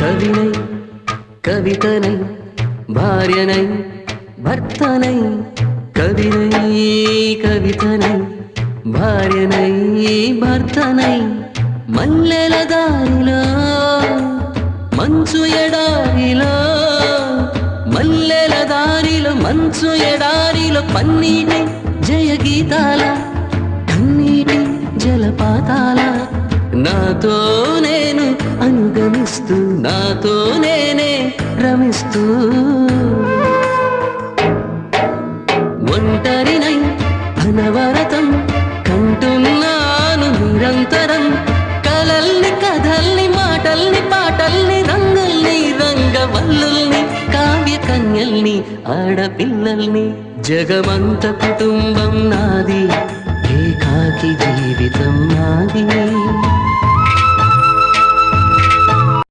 కవినై కవితనై భార్యనై భర్తనై కవినై కవితనై భార్యనై భర్తనై మల్లెల దారిలో మంచు ఎడారిలో మల్లెల దారిలో మంచు ఎడారిలో పన్నీటి జయగీతాల కన్నీటి జలపాతాల నాతో నేను అనుగమిస్తూ నాతో నేనే రమిస్తూ ఒంటరినై అనవరతం కంటున్నాను నిరంతరం కలల్ని కథల్ని మాటల్ని పాటల్ని రంగుల్ని రంగవల్లుల్ని కావ్య కన్యల్ని ఆడపిల్లల్ని జగమంత కుటుంబం నాది ఏకాకి జీవితం నాది